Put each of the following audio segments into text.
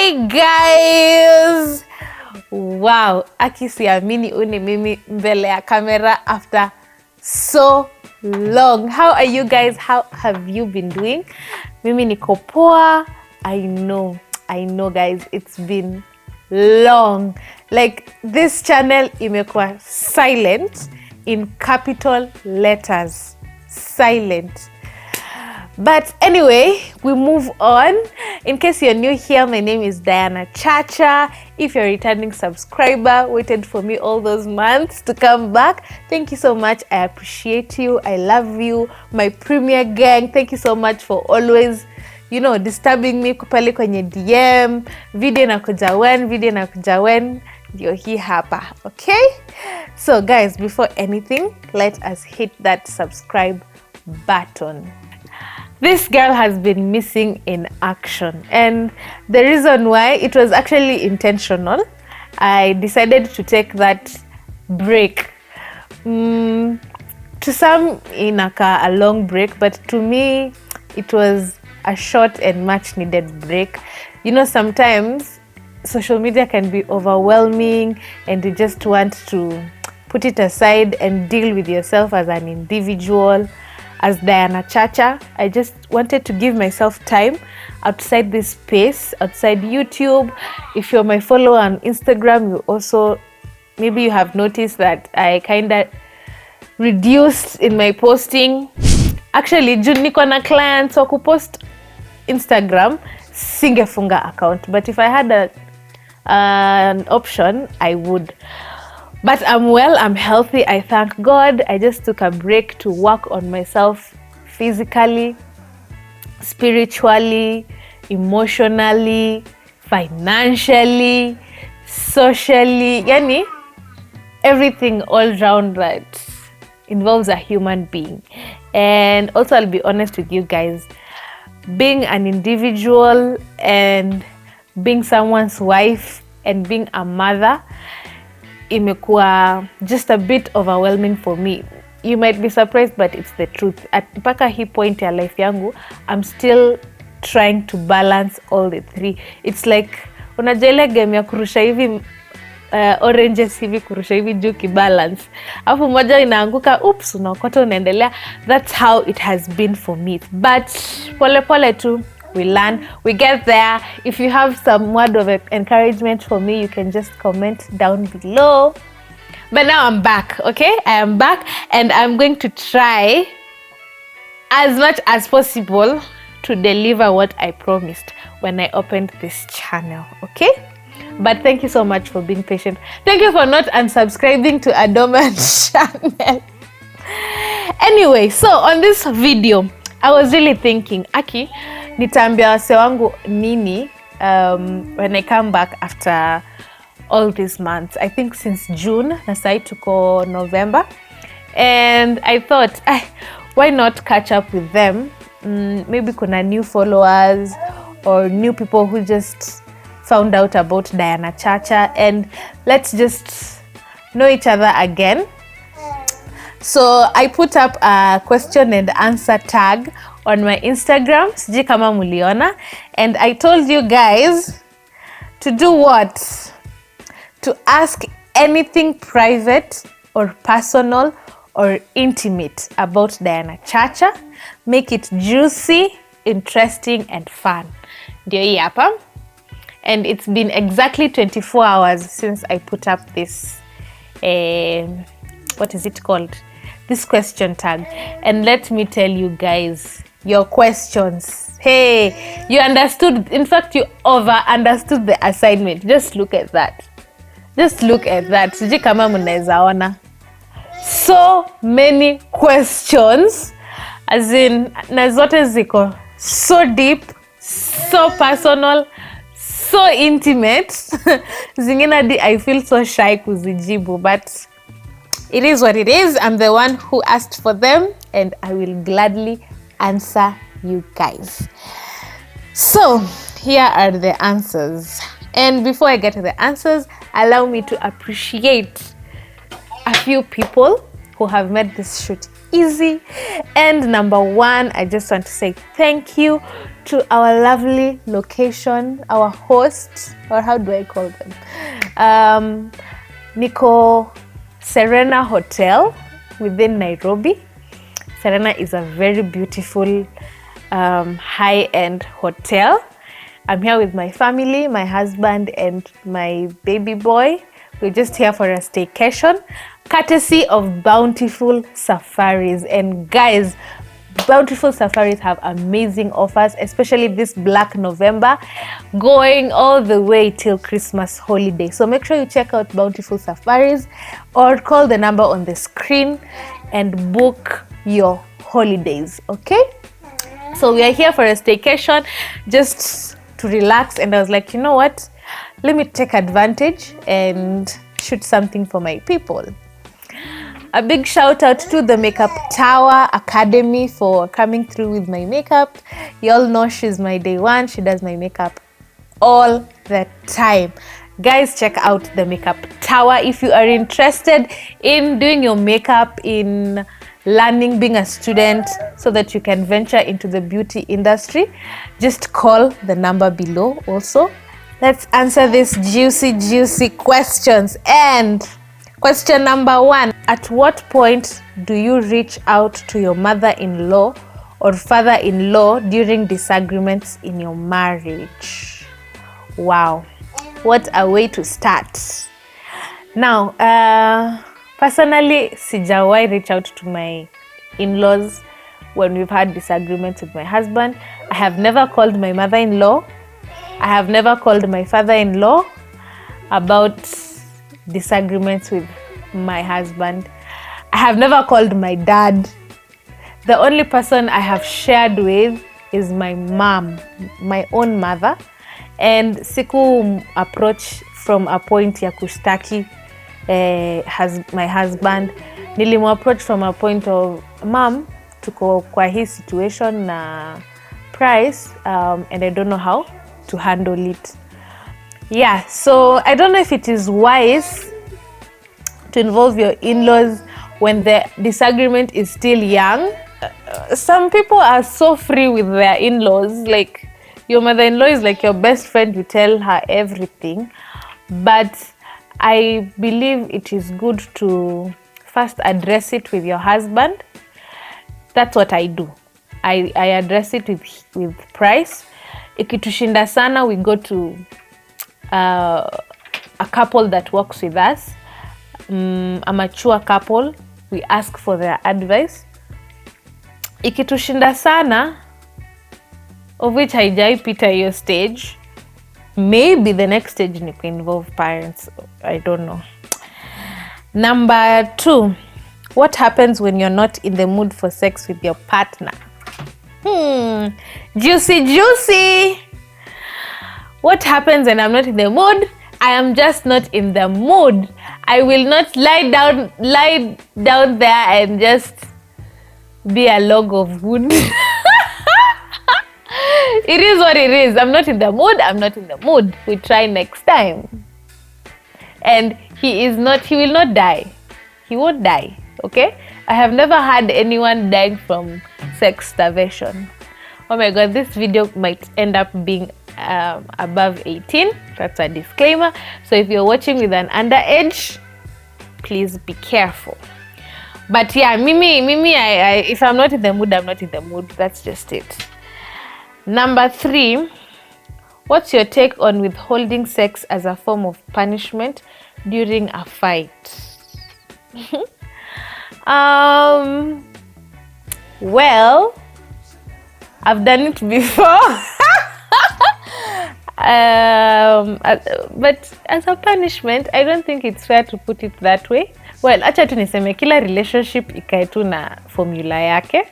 Hey guys! Wow, aki siamini uni mimi mbele ya camera after so long. How are you guys? How have you been doing? Mimi niko poa. I know guys, it's been long. Like this channel imekuwa silent in capital letters. Silent. But anyway, we move on. In case you're new here, my name is Chacha. If you're a returning subscriber, waited for me all those months to come back, thank you so much. I appreciate you. I love you. My premier gang, thank you so much for always, disturbing me kupale kwenye DM. Video nakuja when, ndio hii hapa. Okay? So guys, before anything, let us hit that subscribe button. This girl has been missing in action, and the reason why, it was actually intentional. I decided to take that break. To some inaka a long break, but to me it was a short and much needed break. Sometimes social media can be overwhelming and you just want to put it aside and deal with yourself as an individual. As Chacha, I just wanted to give myself time outside this space, outside YouTube. If you're my follower on Instagram, you also, maybe you have noticed that I kind of reduced in my posting. Actually, juu niko na clients wa kupost Instagram, singefunga account. But if I had an option, I would. But I'm well, I'm healthy, I thank God. I just took a break to work on myself physically, spiritually, emotionally, financially, socially. Yani, everything all round that involves a human being. And also, I'll be honest with you guys, being an individual and being someone's wife and being a mother, imekuwa just a bit overwhelming for me. You might be surprised, but it's the truth. At mpaka hii point ya life yangu, I'm still trying to balance all the three. It's like unajua ile game ya kurusha hivi oranges hivi, kurusha hivi juu kibalance, alafu moja inaanguka, oops, unaokota unaendelea. That's how it has been for me, but pole pole tu, we learn, we get there. If you have some word of encouragement for me, you can just comment down below. But now I'm back, okay? I am back, and I'm going to try as much as possible to deliver what I promised when I opened this channel, okay? But thank you so much for being patient. Thank you for not unsubscribing to a dormant channel. Anyway, so on this video, I was really thinking, Aki, nitaambia wase wangu nini when I come back after all these months. I think since June, na sai tuko November. And I thought, why not catch up with them? Maybe kuna new followers or new people who just found out about Chacha, and let's just know each other again. So I put up a question and answer tag on my Instagram, sijui kama muliona, and I told you guys to do what? To ask anything private or personal or intimate about Chacha. Make it juicy, interesting, and fun. Ndio hii hapa. And it's been exactly 24 hours since I put up this, what is it called? This question tag. And let me tell you guys, your questions, hey, you understood. In fact, you over understood the assignment. Just look at that. Sijui kama mnaweza ona. So many questions, as in na zote ziko so deep, so personal, so intimate. Zingine I feel so shy kuzijibu, but it is what it is. I'm the one who asked for them, and I will gladly answer you guys. So here are the answers. And before I get to the answers, allow me to appreciate a few people who have made this shoot easy. And number one, I just want to say thank you to our lovely location, our host, or how do I call them? Niko Serena Hotel within Nairobi. Serena is a very beautiful high-end hotel. I'm here with my family, my husband and my baby boy. We're just here for a staycation, courtesy of Bountiful Safaris. And guys, Bountiful Safaris have amazing offers, especially this Black November, going all the way till Christmas holiday. So make sure you check out Bountiful Safaris or call the number on the screen and book your holidays, okay? So we are here for a staycation, just to relax, and I was like, you know what? Let me take advantage and shoot something for my people. A big shout out to the Makeup Tower Academy for coming through with my makeup. You all know she's my day one. She does my makeup all the time. Guys, check out the Makeup Tower if you are interested in doing your makeup, in learning, being a student, so that you can venture into the beauty industry. Just call the number below also. Let's answer these juicy questions. And question number 1, at what point do you reach out to your mother-in-law or father-in-law during disagreements in your marriage? Wow, what a way to start. Now, personally, sijawai reach out to my in-laws when we've had disagreements with my husband. I have never called my mother-in-law. I have never called my father-in-law about disagreements with my husband. I have never called my dad. The only person I have shared with is my mom, my own mother. And siku approach from a point ya kushtaki my husband. Nilimu approach from a point of, mom, tuko kwa hii situation na price, and I don't know how to handle it. Yeah, so I don't know if it is wise to involve your in-laws when the disagreement is still young. Some people are so free with their in-laws, like your mother-in-law is like your best friend, you tell her everything. But I believe it is good to first address it with your husband. That's what I do. I address it with price. Ikitushinda sana, we go to a couple that works with us, a mature couple. We ask for their advice. Ikitushinda sana, of which haijai pita hiyo stage, maybe the next stage ni involve parents. I don't know. Number 2, what happens when you're not in the mood for sex with your partner? Juicy. What happens when I'm not in the mood? I am just not in the mood. I will not lie down there and just be a log of wood. It is what it is. I'm not in the mood. We try next time. And he will not die. He won't die, okay? I have never had anyone dying from sex starvation. Oh my god, this video might end up being above 18. That's a disclaimer. So if you're watching with an underage, please be careful. But yeah, Mimi, if I'm not in the mood, I'm not in the mood. That's just it. Number 3, what's your take on withholding sex as a form of punishment during a fight? Well, I've done it before. But as a punishment, I don't think it's fair to put it that way. Well, acha tu niseme kila relationship ikae tu na formula yake.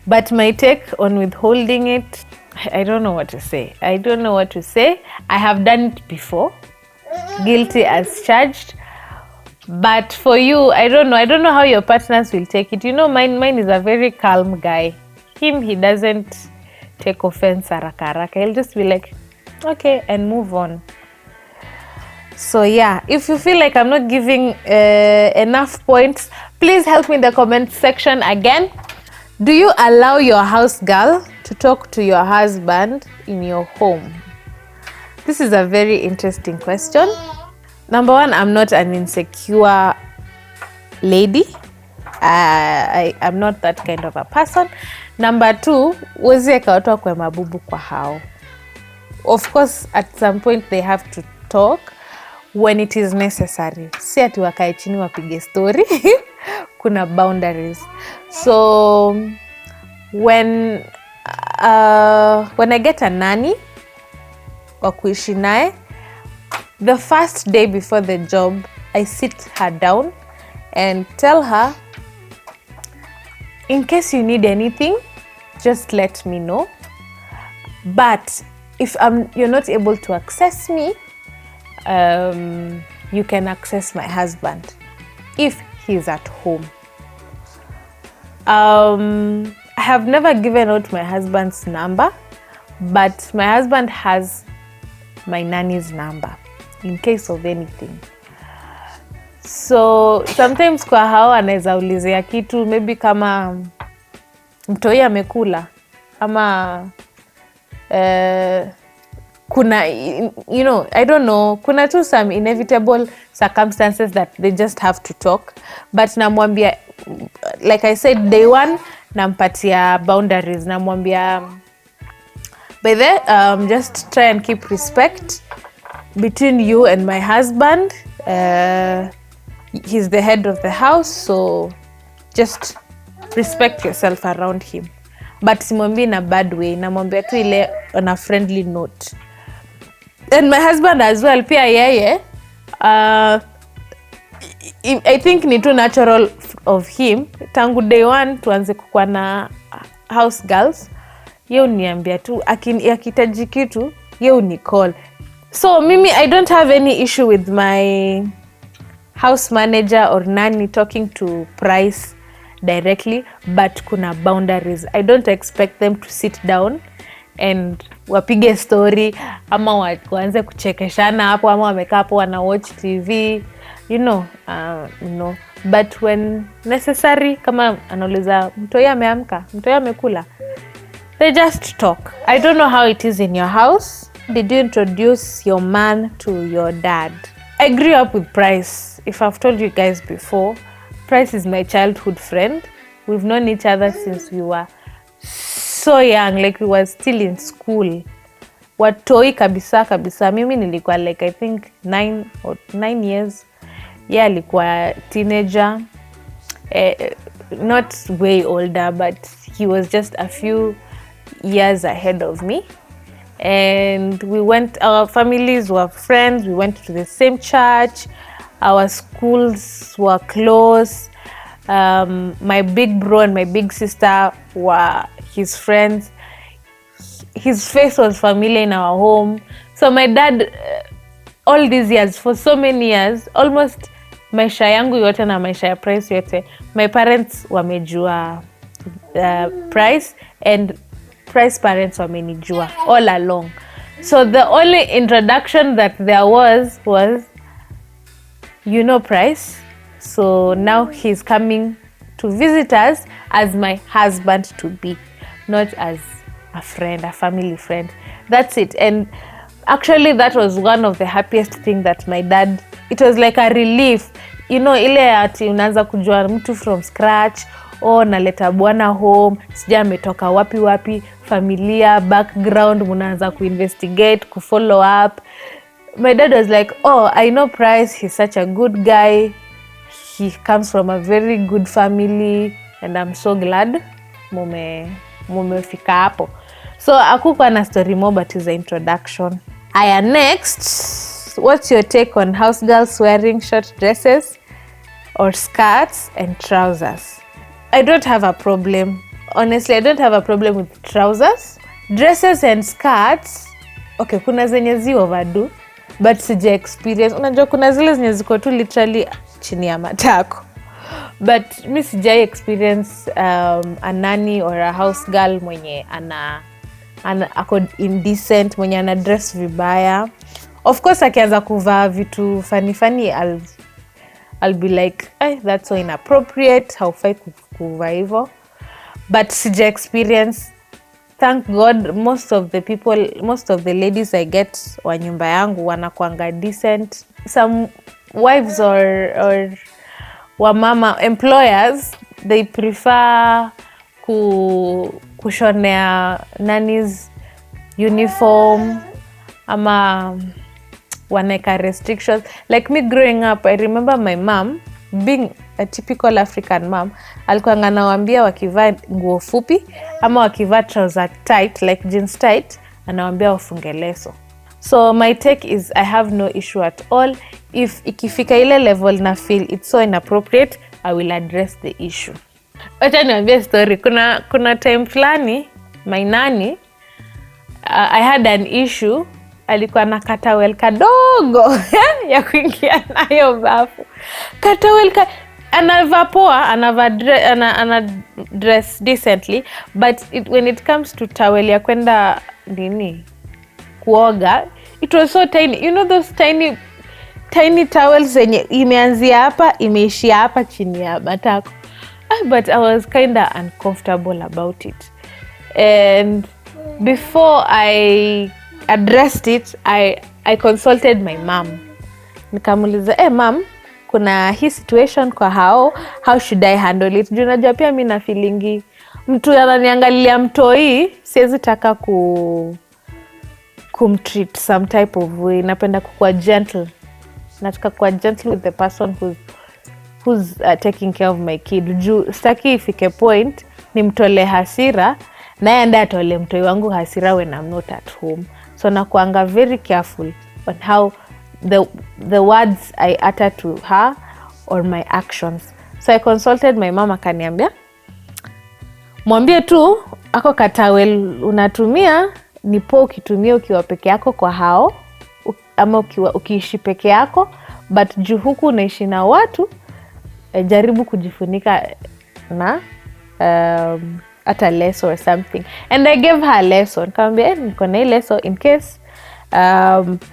But my take on withholding it, I don't know what to say. I have done it before. Guilty as charged. But for you, I don't know how your partners will take it. You know, mine is a very calm guy. He doesn't take offense haraka. He'll just be like, okay, and move on. So yeah, if you feel like I'm not giving enough points, please help me in the comment section again. Do you allow your house girl to talk to your husband in your home? This is a very interesting question. Number one, I'm not an insecure lady. I'm not that kind of a person. Number two, uwezi eka watu wakwe mabubu kwa hao. Of course, at some point they have to talk when it is necessary. Si ati wakae chini wapige story. Kuna boundaries. So when I get a nanny wa kuishi naye, the first day before the job, I sit her down and tell her, in case you need anything, just let me know. But if you're not able to access me, you can access my husband if he's at home. I have never given out my husband's number, but my husband has my nanny's number in case of anything. So sometimes kwa hao anaweza ulizia kitu, maybe kama mtoi amekula ama kuna, you know, I don't know, kuna tu some inevitable circumstances that they just have to talk. But namwambia, like I said, day one, nampatia boundaries. Namwambia, by the just try and keep respect between you and my husband. He's the head of the house, so just respect yourself around him. But simwambi in a bad way. Namwambia tu ile on a friendly note. And my husband as well, pia yeye, I think ni too natural of him. Tangu day one tuanze kukua na house girls. Ye uniambia tu, akihitaji kitu, ye unicall. So mimi, I don't have any issue with my house manager or nanny talking to Price directly, but kuna boundaries. I don't expect them to sit down and wapige story ama waanze kuchekeshana hapo ama wamekaa hapo wana watch TV, you know, but when necessary, kama anauliza mtoi ameamka, mtoi amekula, they just talk. I don't know how it is in your house. Did you introduce your man to your dad? I grew up with Price. If I've told you guys before, Price is my childhood friend. We've known each other since we were so young, like we were still in school. Watoi kabisa. Mimi nilikuwa like I think 9 years. Yeah, alikuwa teenager. Not way older, but he was just a few years ahead of me. And our families were friends. We went to the same church. Our schools were close. My big bro and my big sister were his friends. His face was familiar in our home. So my dad, all these years, for so many years, almost maisha yangu yote na maisha ya Price yote, my parents wamejua Price, and Price parents wamenijua all along. So the only introduction that there was, you know, Price. So now he's coming to visit us as my husband to be, not as a friend, a family friend. That's it. And actually that was one of the happiest things that my dad, it was like a relief. You know, ile ati unaanza kujua mtu from scratch, naleta bwana home, sija ametoka wapi, familia, background, munaanza kuinvestigate, kufollow up. My dad was like, I know Price, he's such a good guy. He comes from a very good family, and I'm so glad mumefika hapo. So akukuwa na story more, but is an introduction. Aya, next, what's your take on house girls wearing short dresses or skirts and trousers? I don't have a problem. Honestly, I don't have a problem with trousers. Dresses and skirts, okay, kuna zenye zi overdo, but sija experience. Unajua kuna zile zenye ziko tu literally chini ya matako. But mi sija experience a nanny or a house girl mwenye ako indecent, mwenye ana dress vibaya. Of course, akianza kuvaa vitu funny, I'll be like, that's so inappropriate, haufai kuvaa hivyo. But sija experience thank God most of the ladies I get wa nyumba yangu wanakuanga decent. Some wives or wamama employers, they prefer kushonea nannies uniform ama waneka restrictions. Like me growing up, I remember my mom being a typical African mom, alikuwa anawaambia wakivaa nguo fupi ama wakivaa trouser tight like jeans tight, anawaambia wafunge leso. So my take is I have no issue at all. If ikifika ile level na feel it's so inappropriate, I will address the issue. Acha niambie story. Kuna time fulani my nanny, I had an issue. Alikuwa na katawel kadogo ya kuingia nayo bafu. Katawel anavaa poa, ana dress decently, but when it comes to towel ya kwenda kuoga, it was so tiny. You know those tiny towels zenye imeanzia hapa imeishia hapa chini ya matako. But I was kind of uncomfortable about it. And before I addressed it, I consulted my mom. Nikamuliza, mom, kuna hii situation kwa how should I handle it? Juu najua pia mimi na feelingi mtu ananiangalia mtoi, siwezi taka kumtreat some type of way. Napenda kuwa gentle. Nataka kuwa gentle with the person who's taking care of my kid. Juu sitaki ifike point nimtole hasira na enda atole mtoi wangu hasira when I'm not at home. So nakuanga very careful on how the words I utter to her or my actions. So I consulted my mama, akaniambia, mwambie tu ako katawel unatumia ni poa ukitumia ukiwa peke yako kwa ama ukiishi peke yako, but juu huku unaishi na watu, jaribu kujifunika na at a lesson or something. And I gave her a lesson. Kambia, niko na hii lesson in case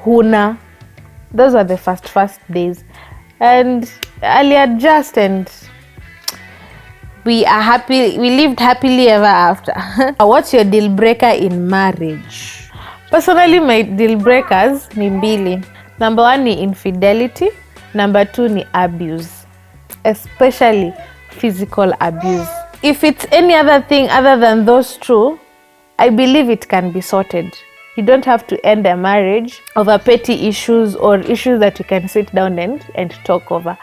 huna. Those were the first days. And I'll adjust and we lived happily ever after. What's your deal breaker in marriage? Personally, my deal breakers ni mbili. Number 1 ni infidelity. Number 2 ni abuse. Especially physical abuse. If it's any other thing other than those two, I believe it can be sorted. You don't have to end a marriage over petty issues or issues that you can sit down and talk over.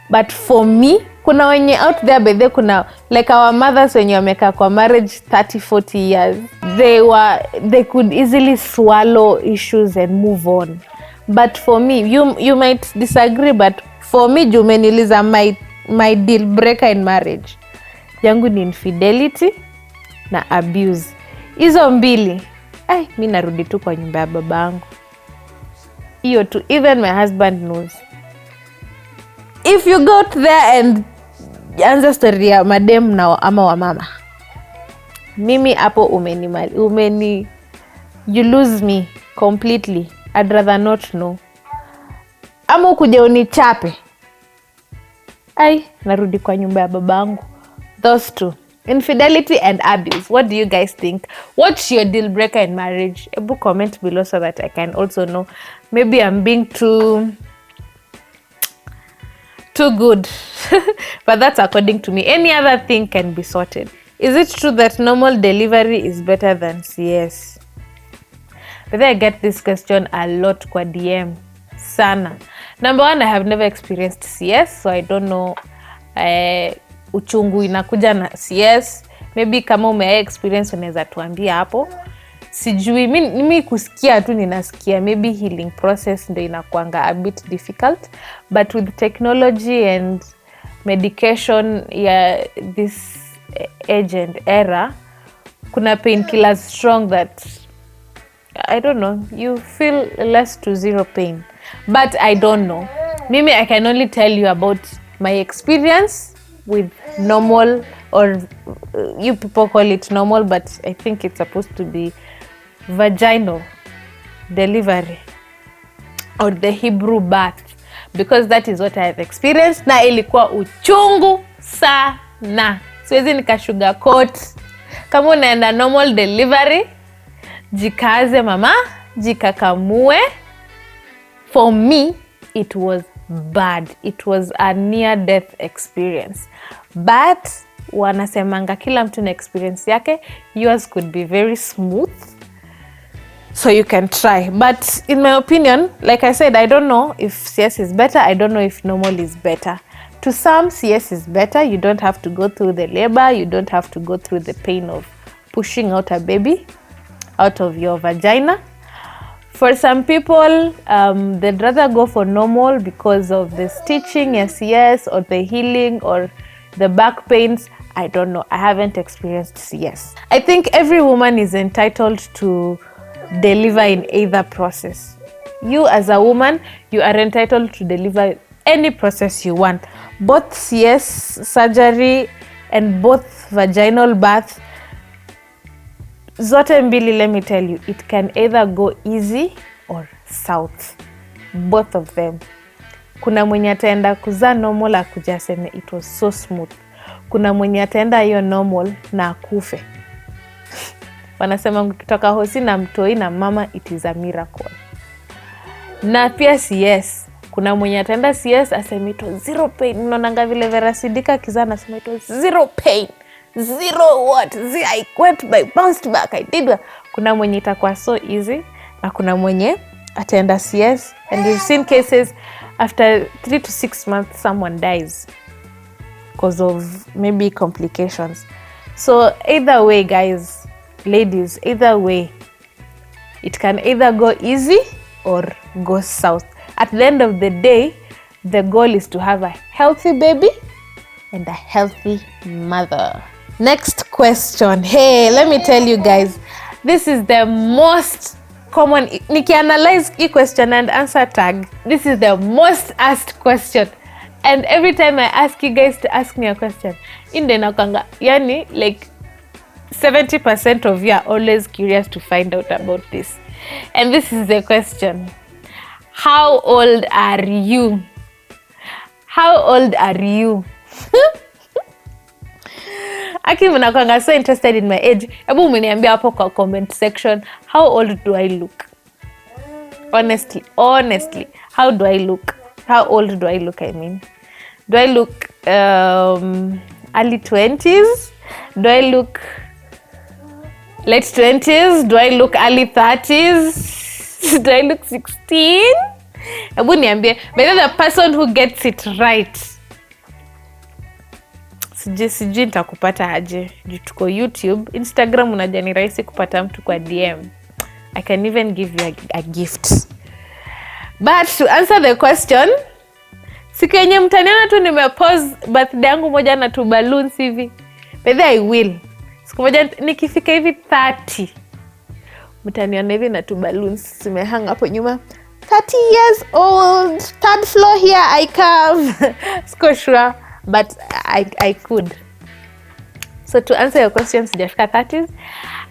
But for me, kuna wenye out there, but kuna like our mothers wenye wameka kwa marriage 30-40 years, they could easily swallow issues and move on. But for me, you might disagree, but for me, jumeniliza my deal breaker in marriage yangu ni infidelity na abuse. Hizo mbili, mimi narudi tu kwa nyumba ya babangu. Hiyo tu, even my husband knows. If you go there and anza story ya madem na ama wa mama, mimi hapo you lose me completely. I'd rather not know. Ama ukuje unichape, narudi kwa nyumba ya babangu. Those two, infidelity and abuse. What do you guys think? What's your deal breaker in marriage? Ebu comment below so that I can also know. Maybe I'm being too good. But that's according to me. Any other thing can be sorted. Is it true that normal delivery is better than CS? But I get this question a lot kwa DM. Sana. Number 1, I have never experienced CS, so I don't know uchungu inakuja na CS. Maybe kama ume experience unaweza tuambia hapo. Sijui, mimi kusikia tu ninasikia. Maybe healing process ndio inakuanga a bit difficult. But with technology and medication ya this age and era, kuna painkillers strong that, I don't know, you feel less to zero pain. But I don't know. Maybe I can only tell you about my experience with normal, or you people call it normal, but I think it's supposed to be vaginal delivery or the Hebrew birth, because that is what I have experienced. Na ilikuwa uchungu sana. Siwezi nika sugarcoat. Kama unaenda normal delivery, jikaze mama, jikakamue. For me, it was bad. It was a near death experience. But wanasemanga kila mtu na experience yake. Yours could be very smooth. So you can try. But in my opinion, like I said, I don't know if CS is better. I don't know if normal is better. To some, CS is better. You don't have to go through the labor. You don't have to go through the pain of pushing out a baby out of your vagina. For some people, they'd rather go for normal because of the stitching, CS, or the healing, or the back pains. I don't know. I haven't experienced CS. I think every woman is entitled to deliver in either process. You as a woman, you are entitled to deliver any process you want. Both CS surgery and both vaginal birth, zote mbili, let me tell you, it can either go easy or south. Both of them. Kuna mwenye ataenda kuzaa normal akuja aseme it was so smooth. Kuna mwenye ataenda hiyo normal na akufe. Wanasema ukitoka hosi na mtoi na mama, it is a miracle. Na pia CS, kuna mwenye ataenda CS aseme it was zero pain. Unaonanga vile Vera Sidika kizaa aseme it was zero pain. Zero what? I went by bounced back. I did. Kuna mwenye itakuwa so easy na kuna mwenye ataenda CS, and we've seen cases after 3 to 6 months someone dies because of maybe complications. So either way, guys, ladies, either way, it can either go easy or go south. At the end of the day, the goal is to have a healthy baby and a healthy mother. Next question. Hey, let me tell you guys, this is the most common, niki-analyze e question and answer tag, this is the most asked question. And every time I ask you guys to ask me a question, inde nakanga, yani like 70% of you are always curious to find out about this. And this is the question. How old are you? How old are you? Aki mnakwanga so interested in my age. Ebu mniambia hapo kwa comment section, how old do I look? Honestly, how do I look? How old do I look, I mean? Do I look early 20s? Do I look late 20s? Do I look early 30s? Do I look 16? Ebu niambie, but the person who gets it right, sijui nitakupata aje. Tuko YouTube, Instagram unajua ni rahisi kupata mtu kwa DM. I can even give you a gift. But to answer the question, siku yenye mtaniona tu nimepause birthday yangu moja na tu balloons hivi. But I will. Siku moja nikifika hivi 30, mtaniona hivi na tu balloons zimehang hapo nyuma. 30 years old, third floor here I come. Siko sure, but I could. So to answer your question, sijafika 30s.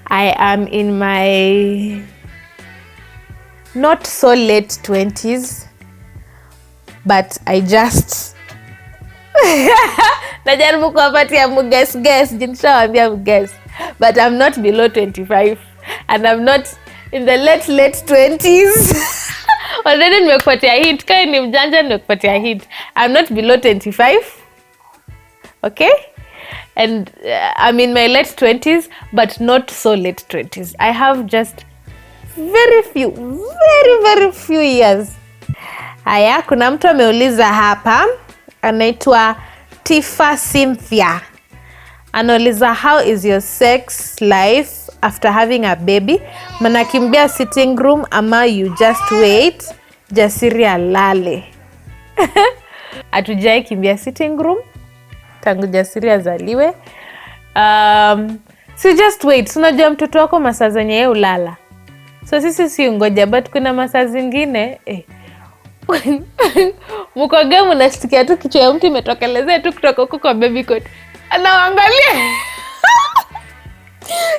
I am in my not so late 20s, but I just najaribu kuwapatia guess jinishawambia guess, but I'm not below 25 and I'm not in the late 20s. Already nimekupatia hint, kai ni mjanja nimekupatia hint. I'm not below 25. Okay? And I'm in my late 20s, but not so late 20s. I have just very few years. Haya, kuna mtu ameuliza hapa, anaitwa Tifa Cynthia. Anauliza, how is your sex life after having a baby? Manakimbia sitting room ama you just wait, jasiri alale? Atujai kimbia sitting room tangu jasiri azaliwe. So just wait. Unajua mtoto wako masaa zenye yeye ulala. So sisi si ngoja, but kuna masaa zingine mkoga mnashtukia tu kichwa ya mtu imetokelezea tu kutoka huko kwa baby cot. Anaangalia.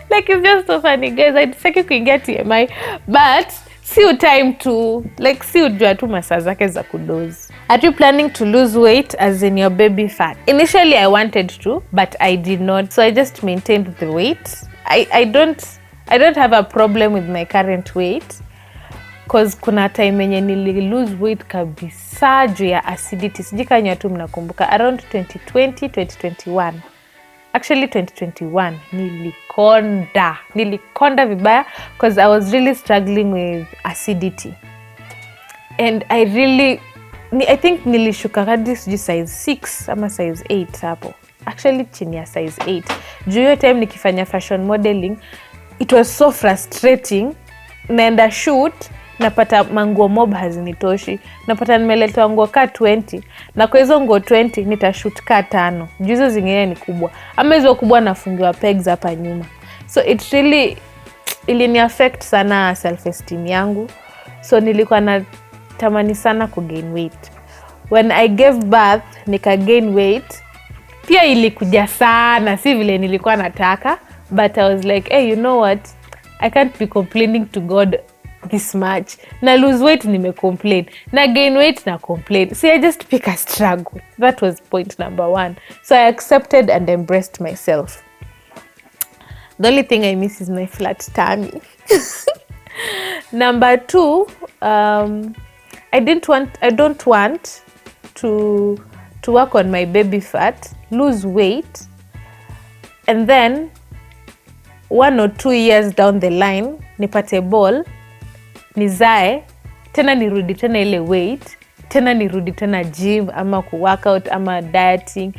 Like, it's just so funny, guys. I decided kuingia TMI, but see time to like see ujua tu masaa zake za kudoze. Are you planning to lose weight as in your baby fat? Initially I wanted to, but I did not. So I just maintained the weight. I don't have a problem with my current weight, cause kuna time yenye nili lose weight kabisa juu ya acidity. Sijui kama tu mnakumbuka around 2021. Actually 2021 nilikonda vibaya cause I was really struggling with acidity. And I think nilishuka hadi sijui size 6 ama size 8 hapo. Actually chini ya size 8. Juu hiyo time nikifanya fashion modeling, it was so frustrating. Naenda shoot, napata manguo mob hazinitoshi. Napata nimeletewa nguo ka 20. Na kwa hizo nguo 20 nitashoot ka 5. Juu hizo zingine ni kubwa. Ama hizo kubwa nafungiwa pegs hapa nyuma. So it really ilini affect sana self esteem yangu. So nilikuwa natamani sana kugain weight. When I gave birth, nika gain weight. Pia ilikuja sana, si vile nilikuwa nataka. But I was like, hey, you know what? I can't be complaining to God this much. Na lose weight nime-complain. Na gain weight na complain. See, I just pick a struggle. That was point number 1. So I accepted and embraced myself. The only thing I miss is my flat tummy. Number 2, I don't want to work on my baby fat, lose weight, and then 1 or 2 years down the line nipate ball, nizae tena nirudi tena ile weight, tena nirudi tena gym ama ku workout ama dieting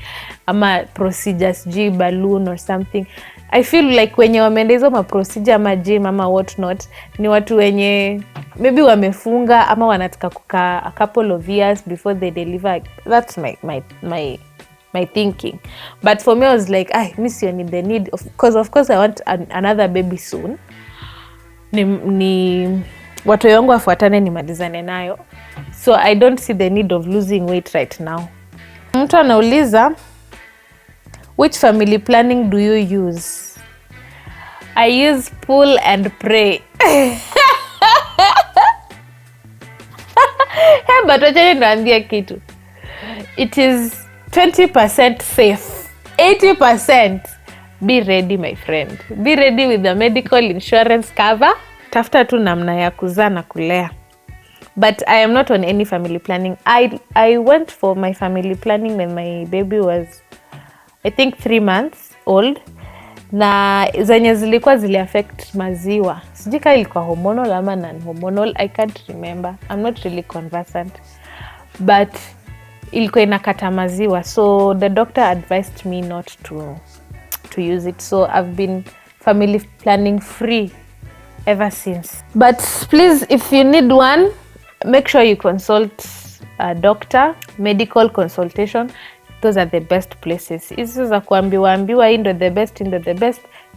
ama procedures, balloon or something. I feel like wenye wameenda hizo procedure ama gym ama what not ni watu wenye maybe wamefunga ama wanataka kukaa a couple of years before they deliver. That's my thinking. But for me I was like, I miss you need the need of course I want another baby soon. Ni watu wangu wafuatane nimalizane nayo. So I don't see the need of losing weight right now. Mtu anauliza, which family planning do you use? I use pull and pray. But wacha niambie kitu. It is 20% safe. 80% be ready, my friend. Be ready with the medical insurance cover. Tafuta tu namna ya kuzaa na kulea. But I am not on any family planning. I went for my family planning when my baby was, I think, 3 months old. Na zenye zilikuwa zili affect maziwa. Sijui kama ilikuwa hormonal ama non-hormonal. I can't remember. I'm not really conversant. But ilikuwa inakata maziwa. So the doctor advised me not to use it. So I've been family planning free ever since. But please, if you need one, make sure you consult a doctor. Medical consultation, those are the best places. Hizo za kuambiwa hii ndio the best,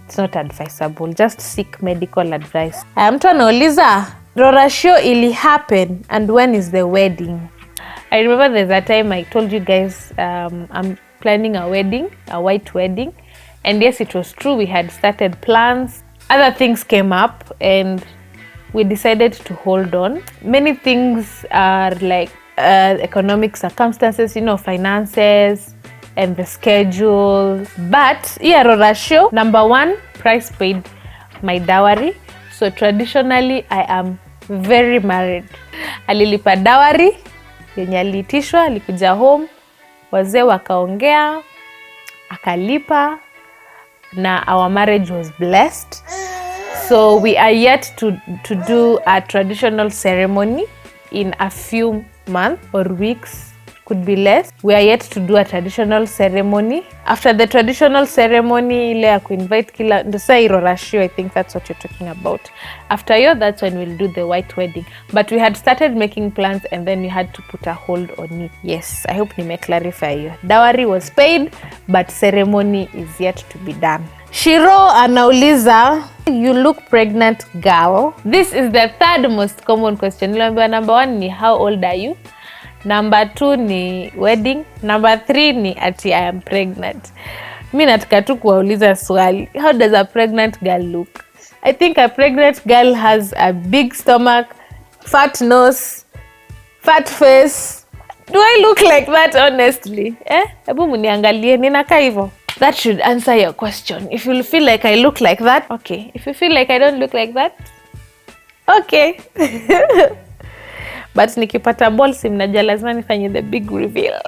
it's not advisable. Just seek medical advice. Mtu anauliza, Rorashio ili happen and when is the wedding? I remember there's a time I told you guys I'm planning a wedding, a white wedding. And yes, it was true. We had started plans. Other things came up and we decided to hold on. Many things are like economic circumstances, finances and the schedule. But yeah, Rorashio, number 1, price paid, my dowry. So traditionally, I am very married. Alilipa dowry, yenye aliitishwa, alikuja home, wazee wakaongea, akalipa, na our marriage was blessed. So we are yet to do a traditional ceremony in a few months or weeks, could be less. We are yet to do a traditional ceremony. After the traditional ceremony, ile ya kuinvite kila ndo sai Rorashio, I think that's what you're talking about. After hiyo, that's when we'll do the white wedding. But we had started making plans and then we had to put a hold on it. Yes, I hope nime clarify hiyo. Dowry was paid, but ceremony is yet to be done. Shiro anauliza, you look pregnant, girl. This is the 3rd most common question. Number 1 ni how old are you? Number 2 ni wedding. Number 3 ni ati I am pregnant. Mimi nataka tu kuwauliza swali. How does a pregnant girl look? I think a pregnant girl has a big stomach, fat nose, fat face. Do I look like that honestly? Hebu mniangalie ninakaa hivyo. That should answer your question. If you feel like I look like that, okay. If you feel like I don't look like that, okay. But nikipata balls mnajua lazima nifanye the big reveal.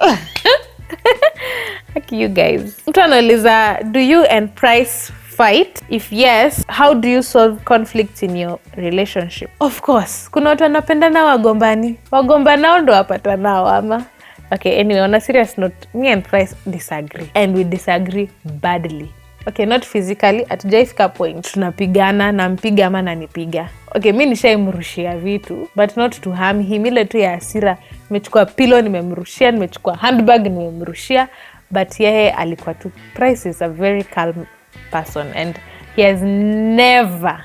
Like you guys. Mtu anauliza, do you and Price fight? If yes, how do you solve conflicts in your relationship? Of course, kuna watu wanapendana wagombani. Wagombanao ndo wapatanao ama. Okay, anyway, on a serious note, me and Price disagree. And we disagree badly. Okay, not physically, hatujaifika point tunapigana, nampiga ama nanipiga. Okay, mimi nishaimrushia vitu, but not to harm him. Ile tu ya hasira, nimechukua pillow nimemrushia, nimechukua handbag nimemrushia, but yeye alikuwa tu. Price is a very calm person and he has never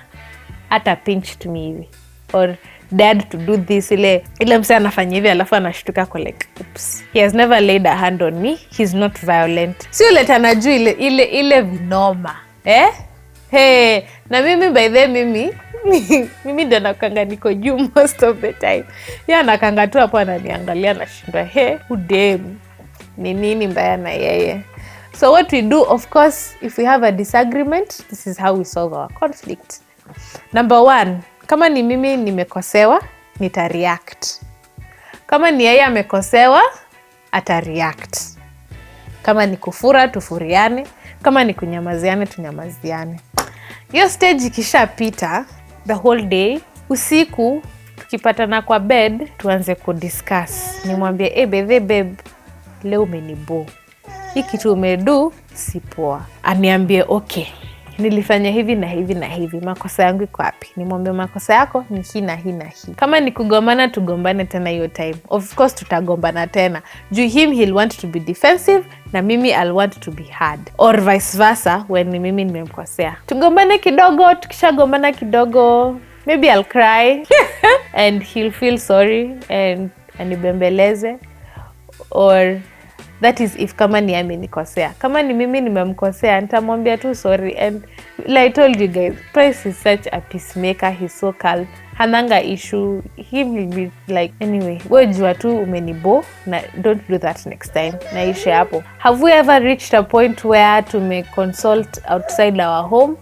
hata pinched me hivi or dared to do this. Ile msee anafanya hivi alafu anashtuka kwa like oops. He has never laid a hand on me. He's not violent. Sio leta najua ile vinoma. Hey, na mimi by the mimi ndo nakanga niko juu most of the time. Yeye anakanga tu hapo ananiangalia na shindwa who damn. Ni nini mbaya na yeye? So what we do, of course, if we have a disagreement, this is how we solve our conflict. Number 1, kama ni mimi nimekosewa, nitareact. Kama ni yeye amekosewa, atareact. Kama ni kufura, tufuriane. Kama ni kunyamaziane, tunyamaziane. Hiyo stage ikishapita, the whole day, usiku, tukipatana kwa bed, tuanze kudiscuss. Nimwambie, babe, leo umenibo. Hii kitu umedu, si poa. Aniambie, okay, nilifanya hivi na hivi na hivi. Makosa yangu iko wapi? Nimwambie makosa yako ni hii na hii na hii. Kama ni kugombana, tugombane tena hiyo time. Of course tutagombana tena. Juu him he'll want to be defensive na mimi I'll want to be hard. Or vice versa when ni mimi nimemkosea. Tugombane kidogo, tukishagombana kidogo, maybe I'll cry and he'll feel sorry and anibembeleze. Or that is if kama ni amenikosea. Kama ni mimi nimemkosea, nitamwambia tu sorry. And like I told you guys, Price is such a peacemaker. He's so calm. Hananga issue. He will be like, anyway, wewe jua tu umenibo na don't do that next time. Naisha hapo. Have we ever reached a point where to make consult outside our home?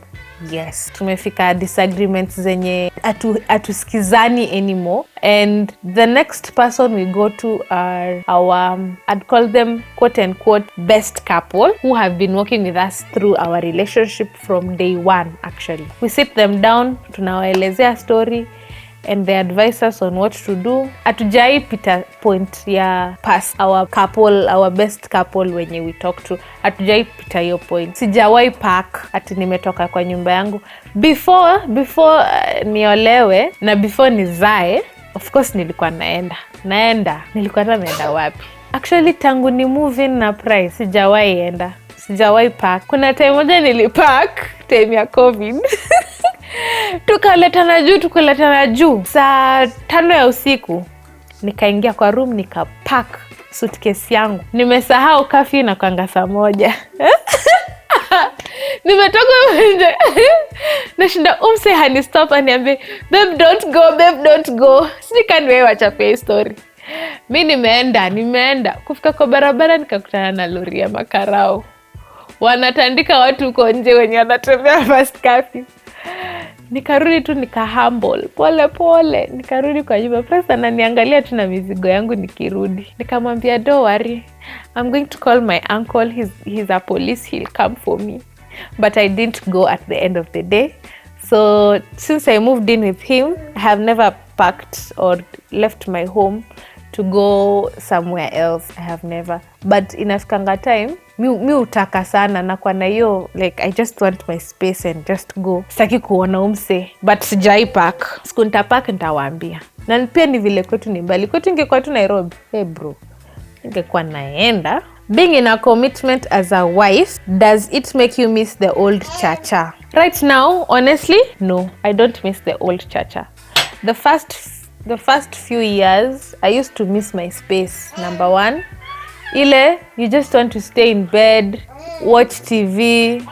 Yes, tumefika disagreements zenye atusikizani anymore, and the next person we go to are our I'd call them quote unquote best couple who have been working with us through our relationship from day one. Actually, we sit them down, tunawaelezea story and they advise us on what to do. Atujai pita point ya past our couple, our best couple wenye we talk to. Atujai pita yo point. Sijawai pack ati nimetoka kwa nyumba yangu. Before niolewe na before nizae, of course nilikuwa naenda. Nilikuwa naenda wapi? Actually tangu ni move in na Price, sijawai pack. Kuna time moja nilipack, time ya COVID. Tukaletana juu. Saa 5 ya usiku, nikaingia kwa room, nikapack suitcase yangu. Nimesahau curfew na kanga saa 1. Nimetoka nje. Nashinda hani stop aniambie, babe don't go. Sika niwe wacha story. Mimi nimeenda. Kufika kwa barabara nikakutana na lori ya makarao. Wanatandika watu huko nje wenye wanatembea fast curfew. Nikarudi tu humble pole nikarudi kwa nyumba. Price ananiangalia tu na mizigo yangu nikirudi. Nikamwambia don't worry, I'm going to call my uncle, he's a police, he'll come for me. But I didn't go at the end of the day. So since I moved in with him, I have never packed or left my home to go somewhere else. I have never. But inafikanga time mi utaka sana na kwa na hiyo like I just want my space and just go. Sitaki kuona umse, but sijai pack. Siku nitapack nitawaambia. Na pia ni vile kwetu ni mbali. Kwetu ingekuwa tu Nairobi. Hey bro, ingekuwa naenda. Being in a commitment as a wife, does it make you miss the old Chacha? Right now, honestly, no. I don't miss the old Chacha. The first few years, I used to miss my space. Number 1, you just want to stay in bed, watch TV,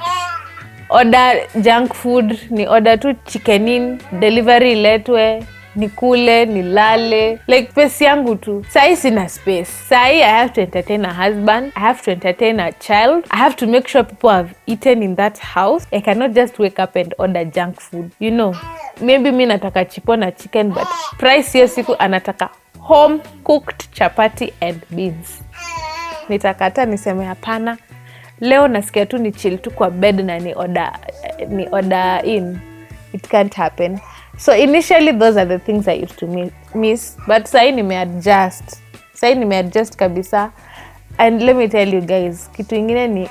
order junk food, ni order tu chicken in, delivery iletwe, nikule, nilale, like pesa yangu tu. Sahi sina space. Sahi I have to entertain a husband, I have to entertain a child, I have to make sure people have eaten in that house. I cannot just wake up and order junk food, you know. Maybe mi nataka chipo na chicken, but price hiyo siku anataka home cooked chapati and beans. Nitakata niseme hapana. Leo nasikia tu ni chill tu kwa bed na ni order in. It can't happen. So initially those are the things I used to miss, but sahi nimeadjust kabisa. And let me tell you guys, kitu ingine ni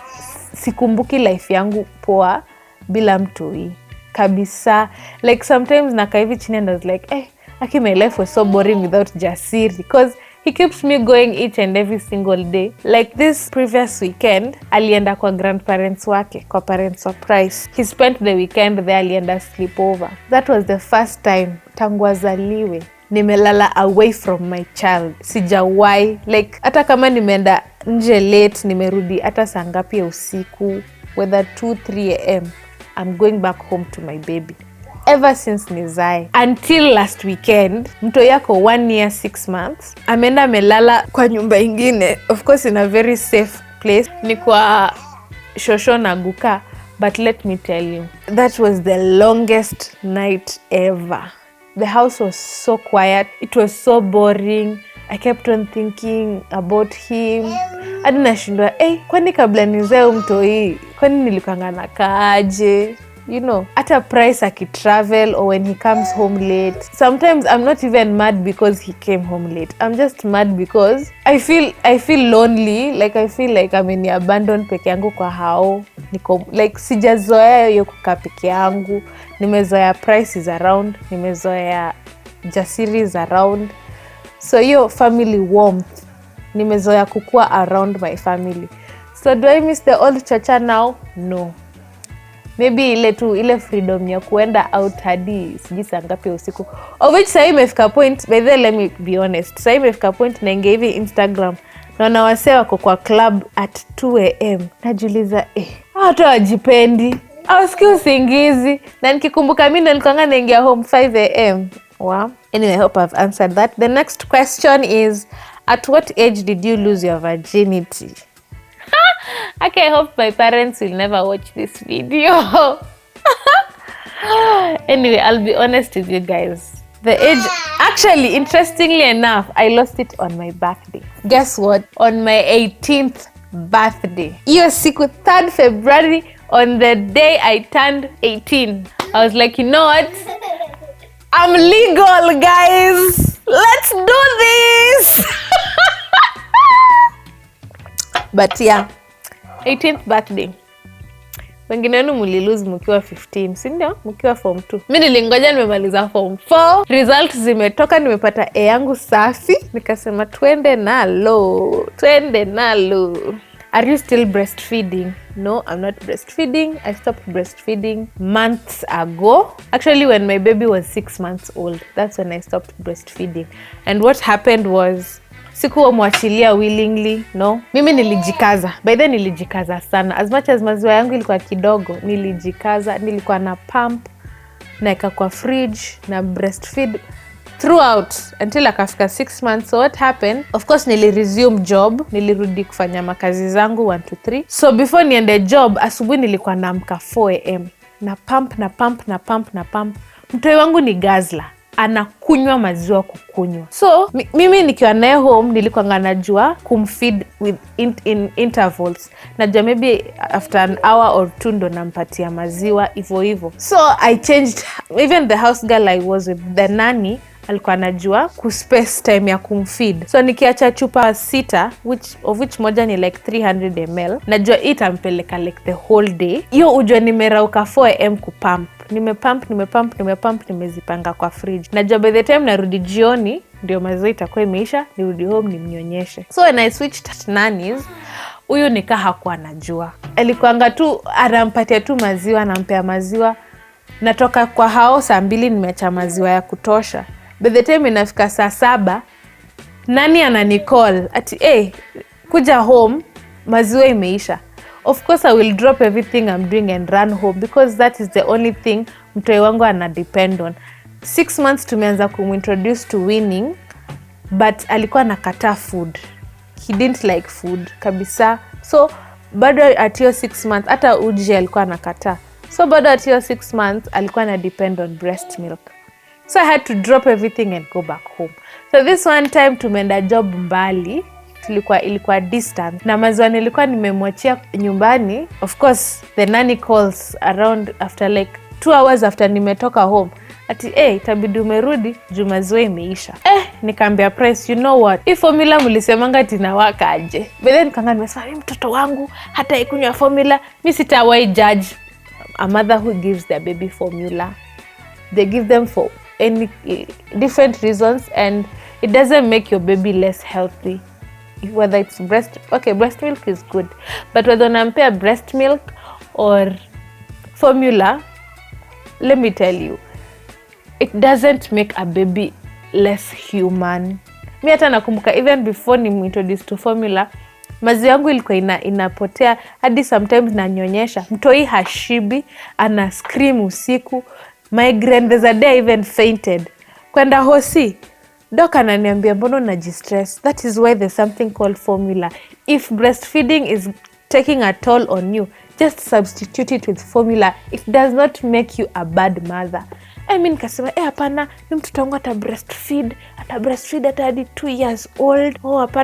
sikumbuki life yangu poa bila mtoi kabisa. Like sometimes nakaa hivi chini and I was like, my life was so boring without Jasiri, because he keeps me going each and every single day. Like this previous weekend, alienda kwa grandparents wake, kwa parents surprise. He spent the weekend there, alienda sleepover. That was the first time tangu azaliwe nimelala away from my child. Sijawahi. Like hata kama nimeenda nje late, nimerudi hata saa ngapi ya usiku, whether 2-3 am, I'm going back home to my baby. Ever since nizae. Until last weekend, mto yako 1 year 6 months, ameenda amelala kwa nyumba ingine. Of course in a very safe place. Ni kwa shosho na guka. But let me tell you, that was the longest night ever. The house was so quiet. It was so boring. I kept on thinking about him. Hadi nashindwa, kwani kabla nizae mtoi, kwani nilikuanga nakaaje? You know, at a price I could travel, or when he comes home late. Sometimes I'm not even mad because he came home late. I'm just mad because I feel lonely. Like I feel like I'm in abandoned peke yangu kwa hao. Like sijazoea hiyo kukaa peke yangu. Nimezoea price is around. Nimezoea Jasiri is around. So hiyo family warmth. Nimezoea kukua around my family. So do I miss the old Chacha now? No. Maybe ile freedom ya kuenda out hadi sijui saa ngapi usiku. Of which sasa imefika point, by the way, let me be honest. Sasa imefika point naingia hivi Instagram na wasee wako kwa club at 2 am. Najiuliza hata wajipendi. Hawasiki usingizi. Na nikikumbuka mimi nilikuwa naingia home 5 am. Wow. Anyway, I hope I've answered that. The next question is, at what age did you lose your virginity? Okay, I hope my parents will never watch this video. Anyway, I'll be honest with you guys. The age, actually, interestingly enough, I lost it on my birthday. Guess what? On my 18th birthday. Hiyo siku 3rd February, on the day I turned 18. I was like, you know what? I'm legal, guys. Let's do this. But yeah, 18th birthday. Wengine wenu mlilose mkiwa 15, si ndio? Mkiwa form 2. Mimi nilingoja nimemaliza form 4. Results zimetoka, nimepata A yangu safi. Nikasema twende nalo. Are you still breastfeeding? No, I'm not breastfeeding. I stopped breastfeeding months ago. Actually, when my baby was 6 months old, that's when I stopped breastfeeding. And what happened was, sikuwa mwachilia willingly, no. Mimi nilijikaza. By then nilijikaza sana. As much as maziwa yangu ilikuwa kidogo, nilijikaza. Nilikuwa na pump, naeka kwa fridge, na breastfeed throughout until akafika 6 months. So what happened? Of course niliresume job, nilirudi kufanya makazi zangu 1 to 3. So before niende job, asubuhi nilikuwa naamka 4 am. Na pump. Mtoi wangu ni gazla. Anakunywa maziwa kukunywa. So mimi nikiwa naye home nilikuwa najua kumfeed with in intervals. Najua maybe after an hour or 2 ndo nampatia maziwa hivyo. So I changed, even the house girl I was with, the nanny alikuwa anajua kuspace time ya kumfeed. So nikiacha chupa 6, which moja ni like 300 ml, najua itampeleka like the whole day. Hiyo ujua nimerauka 4 am kupump. Nimepump, nimezipanga kwa fridge. Najua by the time narudi jioni ndio maziwa itakuwa imeisha, nirudi home nimnyonyeshe. So when I switched nannies, huyu nika hakuwa anajua. Alikuanga tu anampatia tu maziwa, anampea maziwa. Natoka kwa hao saa 2 nimeacha maziwa ya kutosha. By the time inafika saa 7, nani ananicall ati kuja home, maziwa imeisha. Of course I will drop everything I'm doing and run home, because that is the only thing mtoi wangu ana depend on. 6 months tumeanza kumintroduce to weaning, but alikuwa nakataa food. He didn't like food kabisa. So bado at hiyo 6 months hata uji alikuwa nakataa. So bado at hiyo 6 months alikuwa na depend on breast milk. So I had to drop everything and go back home. So this one time tumeenda job mbali, ilikuwa distance, na maziwa nilikuwa nimemwachia nyumbani. Of course the nanny calls around after like 2 hours after nimetoka home, ati itabidi umerudi juu maziwa imeisha. Nikaambia Price, you know what, hii formula mlisemanga tinawaka aje? But then kanga nimesema mtoto wangu hata ikunywa formula, mimi sitawai judge a mother who gives their baby formula. They give them for any different reasons, and it doesn't make your baby less healthy. Whether it's breast milk is good, but whether unampea breast milk or formula, let me tell you, it doesn't make a baby less human. Mi hata nakumbuka even before ni introduced to formula, maziwa yangu ilikuwa inapotea, hadi sometimes nanyonyesha mtoi hashibi, ana scream usiku. My there's a day I even fainted. Kwenda hosi, doc ananiambia mbona unajistress? That is why there's something called formula. If breastfeeding is taking a toll on you, just substitute it with formula. It does not make you a bad mother. I mean, kasema hapana, mtoto wangu ata breastfeed hata hadi 2 years old.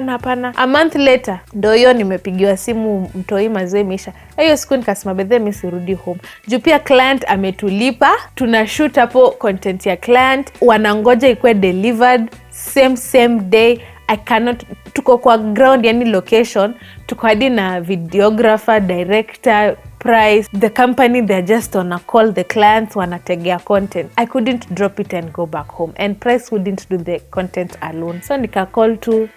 Hapana. A month later ndio hiyo nimepigiwa simu, mtoi maziwa imeisha. Hiyo siku nikasema bedhe mimi sirudi home. Juu pia client ametulipa, tuna shoot hapo content ya client, wanangoja ikuwe delivered same day. I cannot, tuko kwa ground, yani location, tuko hadi na videographer, director, Price, the company, they're just on a call, the clients wanategea content. I couldn't drop it and go back home, and Price wouldn't do the content alone. So nika call to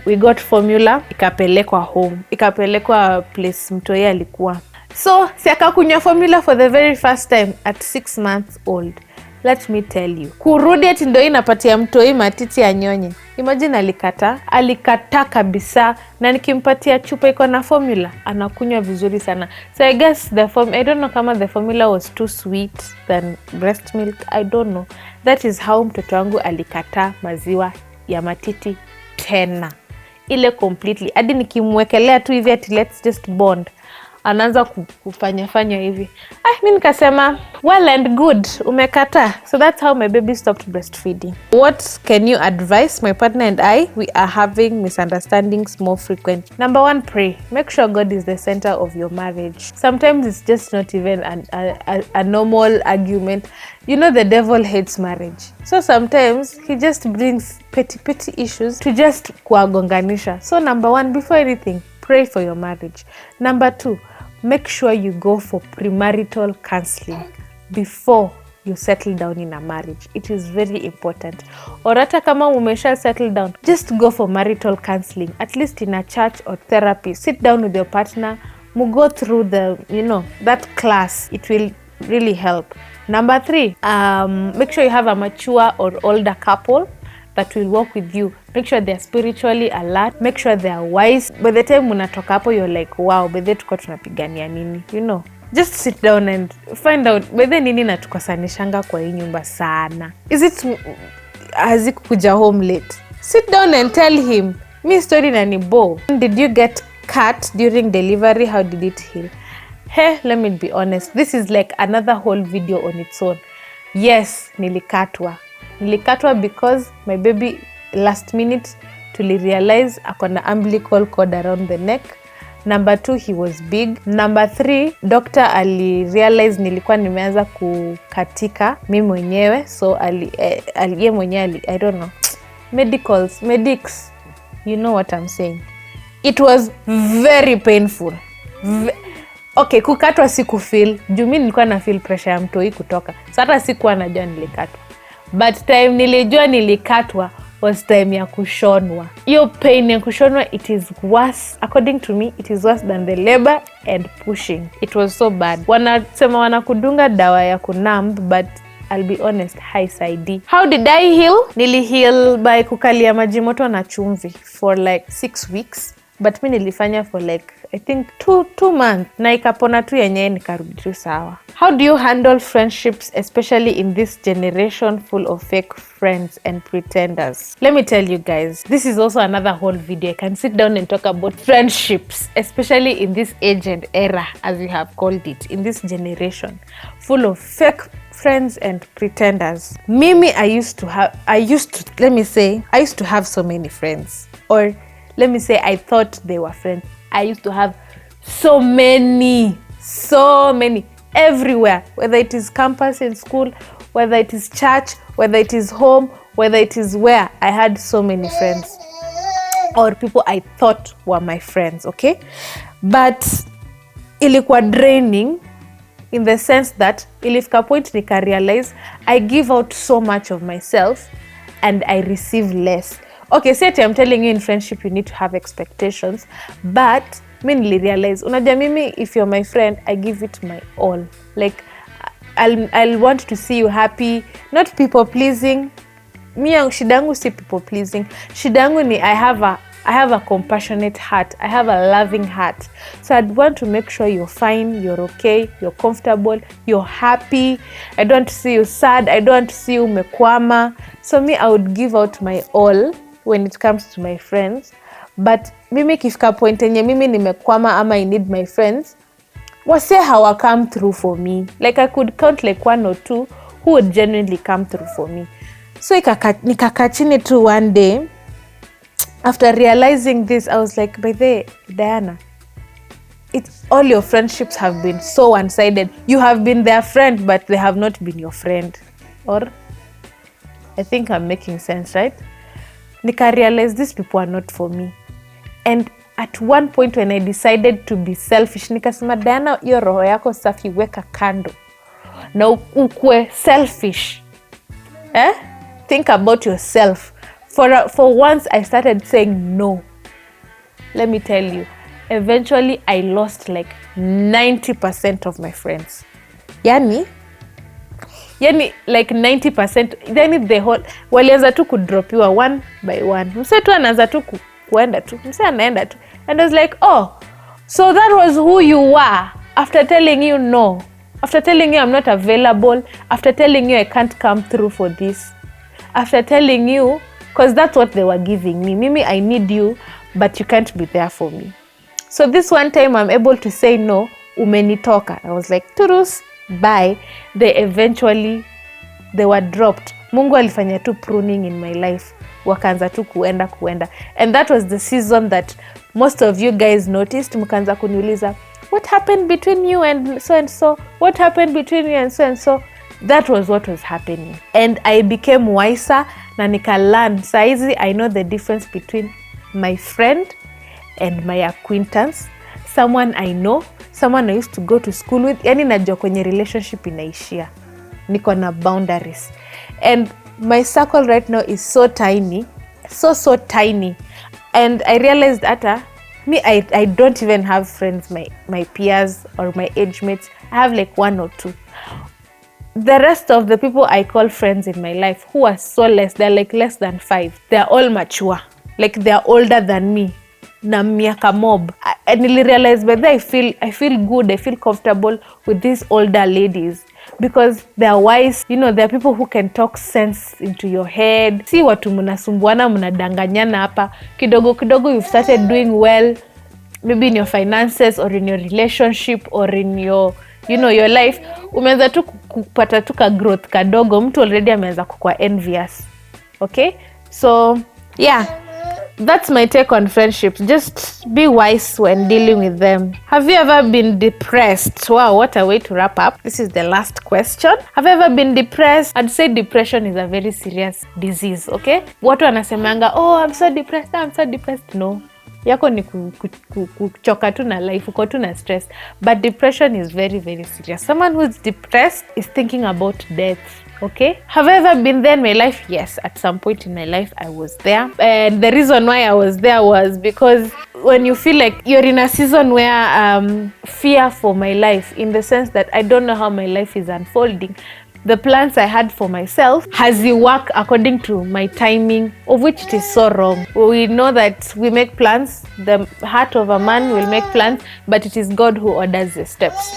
we got formula, ikapelekwa home, ikapelekwa place mtoi alikuwa. So siaka kunywa formula for the very first time at 6 months old. Let me tell you, kurudi ati ndio inapatia mtoi matiti anyonye. Imagine alikataa kabisa, na nikimpatia chupa iko na formula anakunywa vizuri sana. So I guess I don't know kama the formula was too sweet than breast milk, I don't know. That is how mtoto wangu alikataa maziwa ya matiti tena, ile completely. Hadi nikimwekelea tu hivi ati let's just bond, anaanza kufanya hivi. Mimi nikasema well and good, umekata. So that's how my baby stopped breastfeeding. What can you advise? My partner and I, we are having misunderstandings more frequent. Number 1, pray. Make sure God is the center of your marriage. Sometimes it's just not even a normal argument. You know, the devil hates marriage. So sometimes he just brings petty issues to just kuwagonganisha. So number 1, before anything, pray for your marriage. Number 2, make sure you go for premarital counseling before you settle down in a marriage. It is very important. Or hata kama umesha settle down, just go for marital counseling, at least in a church or therapy. Sit down with your partner, go through that class. It will really help. Number 3, make sure you have a mature or older couple that will work with you. Make sure they are spiritually alert. Make sure they are wise. By the time unatoka hapo, you're like, wow, bedhe tuko tunapigania nini? Just sit down and find out bedhe nini natukosanishanga kwa hii nyumba sana. Is it hazikukuja home late? Sit down and tell him, mi story na ni bo. Did you get cut during delivery? How did it heal? Hey, let me be honest. This is like another whole video on its own. Yes, nilikatwa because my baby last minute realize akona umbilical cord around the neck. Number 2, he was big. Number 3, doctor realize nilikuwa nimeanza kukatika mimi mwenyewe. So ye mwenyewe I don't know. Medics, you know what I'm saying. It was very painful. Okay, kukatwa sikufeel. Juu mimi nilikuwa na feel pressure ya mtoi kutoka. So hata sikuwa najua nilikatwa. But time nilijua nilikatwa was time ya kushonwa. Hiyo pain ya kushonwa, it is worse. According to me, it is worse than the labor and pushing. It was so bad. Wanasema wanakudunga dawa ya kunumb, but I'll be honest, haisaidii. How did I heal? Nili heal by kukalia maji moto na chumvi for like 6 weeks. But mimi nilifanya for like I think 2 months na ikapona tu yenyewe nikarudi tu sawa. How do you handle friendships, especially in this generation full of fake friends and pretenders? Let me tell you guys, this is also another whole video. I can sit down and talk about friendships, especially in this age and era, as we have called it, in this generation full of fake friends and pretenders. Mimi, I used to have so many friends. Or let me say, I thought they were friends. I used to have so many, everywhere, whether it is campus in school, whether it is church, whether it is home, whether it is where. I had so many friends or people I thought were my friends, okay? But ilikuwa draining in the sense that ilifika point nika realize I give out so much of myself and I receive less. Okay, say I'm telling you in friendship you need to have expectations, but me realize unajua mimi, if you're my friend, I give it my all. Like I'll want to see you happy, not people pleasing. Mi shida yangu si people pleasing. Shida yangu ni I have a compassionate heart. I have a loving heart. So I'd want to make sure you're fine, you're okay, you're comfortable, you're happy. I don't want to see you sad. I don't want to see you umekwama. So me, I would give out my all when it comes to my friends. But mimi kifika point yenye mimi nimekwama ama I need my friends, wase hawa come through for me. Like I could count like 1 or 2 who would genuinely come through for me. So nikaka chini tu one day. After realizing this, I was like, by the way, Diana, all your friendships have been so one-sided. You have been their friend, but they have not been your friend. Or, I think I'm making sense, right? Nika realize these people are not for me. And at one point when I decided to be selfish, nikasema, Diana, hiyo roho yako safi weka kando. Na ukwe selfish. Think about yourself. For once, I started saying no. Let me tell you, eventually I lost like 90% of my friends. Yani like 90%. Then the whole, walianza tu kudropiwa one by one. Mse tu anaanza tu kuenda tu. Mse anaenda tu. And I was like, oh, so that was who you were after telling you no. After telling you I'm not available. After telling you I can't come through for this. After telling you, because that's what they were giving me. Mimi, I need you, but you can't be there for me. So this one time I'm able to say no, umenitoka. I was like, turus, bye. They were dropped. Mungu alifanya tu pruning in my life. Wakaanza tu kuenda. And that was the season that most of you guys noticed. Mkaanza kuniuliza, what happened between you and so and so? What happened between you and so and so? That was what was happening. And I became wiser na nika learn. Saizi, I know the difference between my friend and my acquaintance. Someone I know, someone I used to go to school with. Yani najua kwenye relationship inaishia. Niko na boundaries. And my circle right now is so tiny. So tiny. And I realized that I don't even have friends, my peers or my age mates. I have like 1 or 2. The rest of the people I call friends in my life who are so less, they're like less than 5. They're all mature. Like they're older than me. Na miaka mob. I really realized, but I feel good, I feel comfortable with these older ladies because they're wise. You know, there are people who can talk sense into your head. Si watu mnasumbuana mnadanganyana hapa. Kidogo you've started doing well, maybe in your finances or in your relationship or in your your life. Umeanza tu kupata tu ka growth kadogo, mtu already ameanza kukua envious. Okay? So, yeah. That's my take on friendships. Just be wise when dealing with them. Have you ever been depressed? Wow, what a way to wrap up. This is the last question. Have you ever been depressed? I'd say depression is a very serious disease, okay? Watu wanasemanga, oh, I'm so depressed. No. Yako ni kuchoka tu na life, uko tu na stress. But depression is very, very serious. Someone who's depressed is thinking about death. Okay? Have I ever been there in my life? Yes, at some point in my life, I was there. And the reason why I was there was because when you feel like you're in a season where fear for my life, in the sense that I don't know how my life is unfolding, the plans I had for myself has you work according to my timing, of which it is so wrong. We know that we make plans, the heart of a man will make plans, but it is God who orders the steps.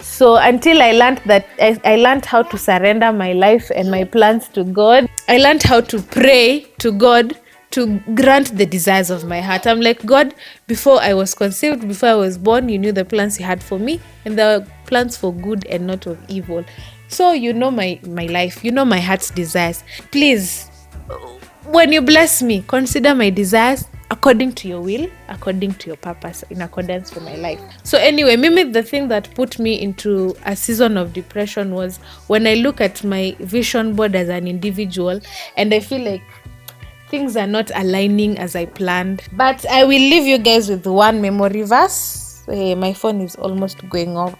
So until I learned that, I learned how to surrender my life and my plans to God. I learned how to pray to God to grant the desires of my heart. I'm like, God, before I was conceived, before I was born, you knew the plans you had for me, and the plans for good and not of evil. So you know my life, you know my heart's desires. Please, when you bless me, consider my desires according to your will, according to your purpose, in accordance with my life. So anyway, maybe the thing that put me into a season of depression was when I look at my vision board as an individual and I feel like things are not aligning as I planned. But I will leave you guys with one memory verse. My phone is almost going off.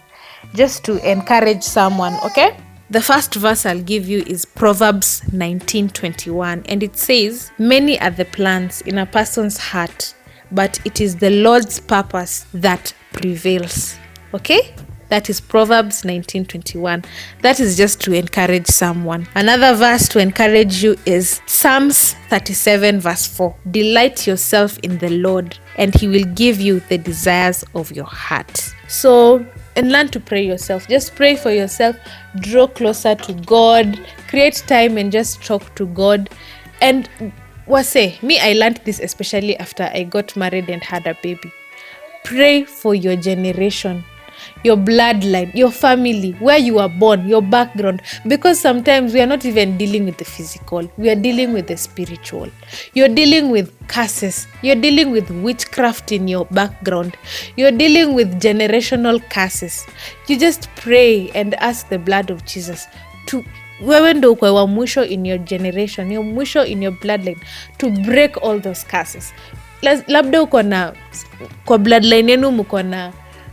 Just to encourage someone, okay? The first verse I'll give you is Proverbs 19:21, and it says, "Many are the plans in a person's heart, but it is the Lord's purpose that prevails." Okay? That is Proverbs 19:21. That is just to encourage someone. Another verse to encourage you is Psalms 37 verse 4. "Delight yourself in the Lord, and he will give you the desires of your heart." So, and learn to pray yourself. Just pray for yourself. Draw closer to God. Create time and just talk to God. And I learned this especially after I got married and had a baby. Pray for your generation, your bloodline, your family, where you were born, your background, because sometimes we are not even dealing with the physical, we are dealing with the spiritual. You're dealing with curses, you're dealing with witchcraft in your background, you're dealing with generational curses. You just pray and ask the blood of Jesus to, wewe ndo ukwe wa mwisho in your generation, your mwisho in your bloodline, to break all those curses. Labda uko na kwa bloodline yenu mko na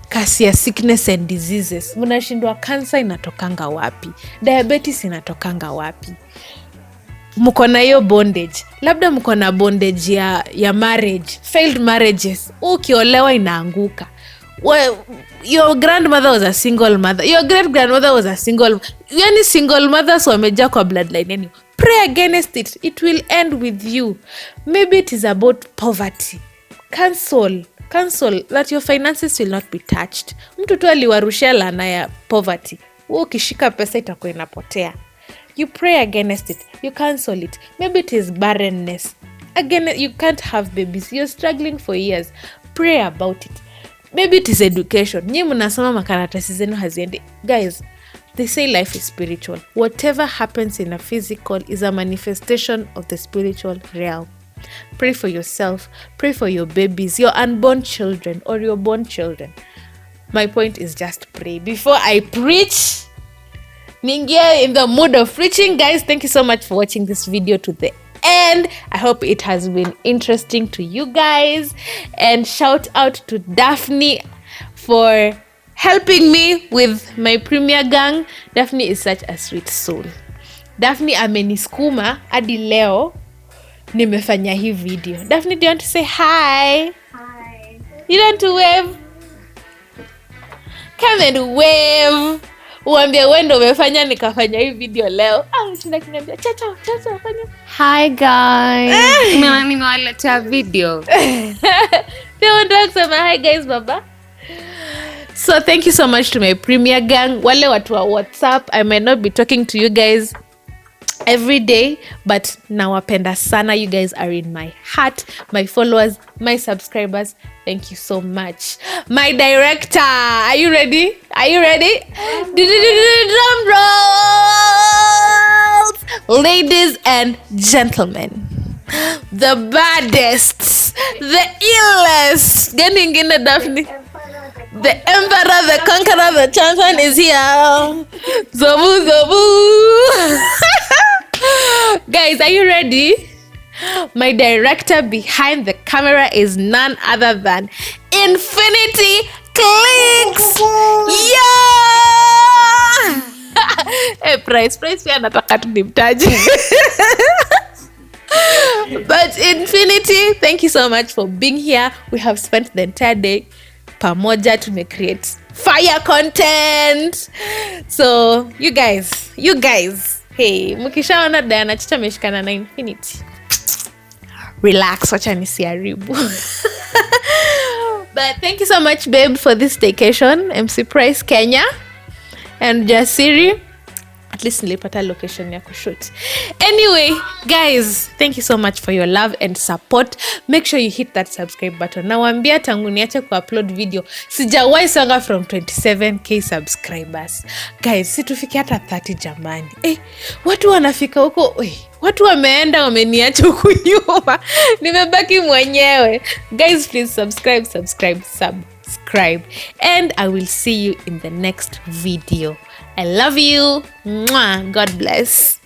kasi ya sickness and diseases. Mnashindwa cancer inatokanga wapi? Diabetes inatokanga wapi? Mko na hiyo bondage. Labda mko na bondage ya marriage, failed marriages. Ukiolewa inaanguka. Well, your grandmother was a single mother. Your great grandmother was a single. Yani single mothers wameja kwa bloodline yenu. Pray against it. It will end with you. Maybe it is about poverty. Cancel that your finances will not be touched. Mtu tu aliwarushia laana ya poverty. Wewe ukishika pesa itakuwa inapotea. You pray against it. You cancel it. Maybe it is barrenness. Again, you can't have babies. You're struggling for years. Pray about it. Maybe it is education. Nyinyi mnasoma makaratasi zenu haziendi. Guys, they say life is spiritual. Whatever happens in a physical is a manifestation of the spiritual realm. Pray for yourself. Pray for your babies, your unborn children or your born children. My point is just pray. Before I preach, ningia in the mood of preaching. Guys, thank you so much for watching this video to the end. I hope it has been interesting to you guys. And shout out to Daphne for helping me with my premier gang. Daphne is such a sweet soul. Daphne ameniskuma hadi leo nimefanya hii video. Daphne, do you want to say hi? Hi. You want to wave? Come and wave. Uambie wewe ndio umefanya nikafanya hii video leo. Shinda kiniambia Chacha fanya. Hi guys. Mimi nimewaletea video. Ndio kusema hi guys baba. So thank you so much to my premier gang. Wale watu wa WhatsApp, I might not be talking to you guys every day, but nawapenda sana. You guys are in my heart, my followers, my subscribers. Thank you so much. My director, are you ready? Drum rolls! Ladies and gentlemen, the baddest, the illest, gani ingine Daphne? The emperor, the conqueror, the champion is here. Zobu. Guys, are you ready? My director behind the camera is none other than Infinity Clicks. Yeah! Hey, price pia nataka tunimtaje. But Infinity, thank you so much for being here. We have spent the entire day pamoja create fire content. So you guys, hey, mkishaona Diana Chacha ameshikana na Infinity, relax, wacha nisiharibu. But thank you so much, babe, for this staycation. MC Price Kenya and Jasiri, at least nilipata location ya kushoot. Anyway, guys, thank you so much for your love and support. Make sure you hit that subscribe button. Nawaambia tangu niache ku-upload video sijawahi songa from 27k subscribers. Guys, situfiki hata 30 jamani. Watu wanafika huko, watu wameenda wameniacha huku nyuma. Nimebaki mwenyewe. Guys, please subscribe. And I will see you in the next video. I love you. Mwah. God bless.